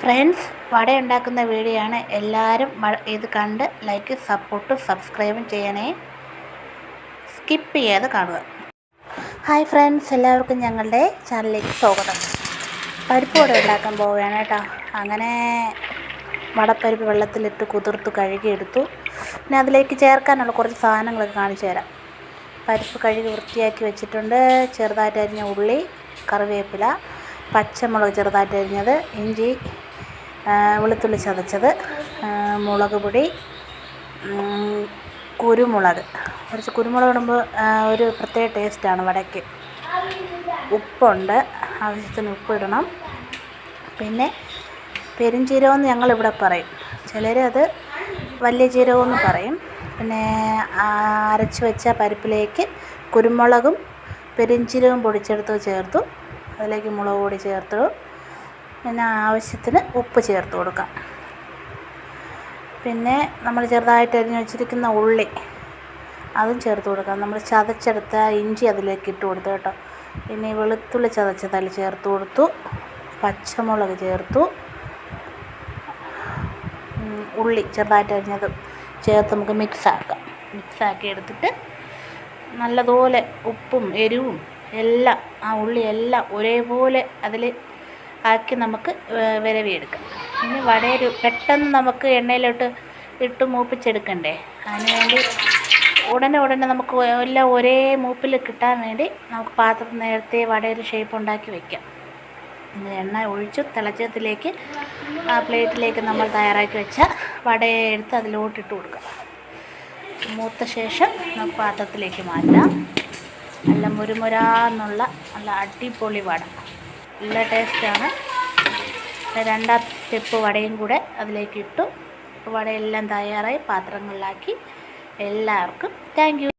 Friends, വട ഉണ്ടാക്കുന്ന video ആണ്. എല്ലാവരും ഇത് കണ്ട് ലൈക്ക്, സപ്പോർട്ടും സബ്സ്ക്രൈബും ചെയ്യണേ. സ്കിപ്പ് ചെയ്യാതെ കാണുക. ഹായ് ഫ്രണ്ട്സ്, എല്ലാവർക്കും ഞങ്ങളുടെ ചാനലിലേക്ക് സ്വാഗതം. പരിപ്പ് വട ഉണ്ടാക്കാൻ പോവുകയാണ് കേട്ടോ. അങ്ങനെ വടപ്പരിപ്പ് വെള്ളത്തിലിട്ട് കുതിർത്ത് കഴുകിയെടുത്തു. പിന്നെ അതിലേക്ക് ചേർക്കാനുള്ള കുറച്ച് സാധനങ്ങളൊക്കെ കാണിച്ചു തരാം. പരിപ്പ് കഴുകി വൃത്തിയാക്കി വെച്ചിട്ടുണ്ട്. ചെറുതായിട്ട് അരിഞ്ഞ ഉള്ളി, കറിവേപ്പില, പച്ചമുളക് ചെറുതായിട്ട് അരിഞ്ഞത്, ഇഞ്ചി, വെളുത്തുള്ളി ചതച്ചത്, മുളക് പൊടി, കുരുമുളക്. കുറച്ച് കുരുമുളക് ഇടുമ്പോൾ ഒരു പ്രത്യേക ടേസ്റ്റാണ് വടയ്ക്ക്. ഉപ്പുണ്ട്, ആവശ്യത്തിന് ഉപ്പിടണം. പിന്നെ പെരുംജീരകമെന്ന് ഞങ്ങളിവിടെ പറയും, ചിലർ അത് വലിയ ജീരകമെന്ന് പറയും. പിന്നെ അരച്ച് വെച്ച പരിപ്പിലേക്ക് കുരുമുളകും പെരുംജീരകവും പൊടിച്ചെടുത്ത് ചേർത്തു. അതിലേക്ക് മുളക് പൊടി ചേർത്തു. പിന്നെ ആവശ്യത്തിന് ഉപ്പ് ചേർത്ത് കൊടുക്കാം. പിന്നെ നമ്മൾ ചെറുതായിട്ട് അരിഞ്ഞ് വെച്ചിരിക്കുന്ന ഉള്ളി അതും ചേർത്ത് കൊടുക്കാം. നമ്മൾ ചതച്ചെടുത്ത ഇഞ്ചി അതിലേക്ക് ഇട്ട് കൊടുത്തു കേട്ടോ. പിന്നെ വെളുത്തുള്ളി ചതച്ചത് അതിൽ ചേർത്ത് കൊടുത്തു. പച്ചമുളക് ചേർത്തു. ഉള്ളി ചെറുതായിട്ട് അരിഞ്ഞത് ചേർത്ത് നമുക്ക് മിക്സാക്കി എടുത്തിട്ട് നല്ലതുപോലെ ഉപ്പും എരിവും എല്ലാം ആ ഉള്ളി എല്ലാം ഒരേപോലെ അതിൽ ആക്കി നമുക്ക് വിരവിയെടുക്കാം. ഇനി വടയൊരു പെട്ടെന്ന് നമുക്ക് എണ്ണയിലോട്ട് ഇട്ട് മൂപ്പിച്ചെടുക്കണ്ടേ, അതിനുവേണ്ടി ഉടനെ നമുക്ക് എല്ലാം ഒരേ മൂപ്പിൽ കിട്ടാൻ വേണ്ടി നമുക്ക് പാത്രത്തിൽ നേരത്തെ വടയൊരു ഷേപ്പ് ഉണ്ടാക്കി വയ്ക്കാം. എണ്ണ ഒഴിച്ചു തിളച്ചതിലേക്ക് ആ പ്ലേറ്റിലേക്ക് നമ്മൾ തയ്യാറാക്കി വെച്ച വടയെ എടുത്ത് അതിലോട്ടിട്ട് കൊടുക്കാം. മൂത്ത ശേഷം നമുക്ക് പാത്രത്തിലേക്ക് മാറ്റാം. നല്ല മുരുമുരാന്നുള്ള നല്ല അടിപൊളി വട, നല്ല ടേസ്റ്റാണ്. രണ്ടാമത്തെ സ്റ്റെപ്പ് വടയും കൂടെ അതിലേക്ക് ഇട്ടു. വടയെല്ലാം തയ്യാറായി പാത്രങ്ങളിലാക്കി. എല്ലാവർക്കും താങ്ക് യു.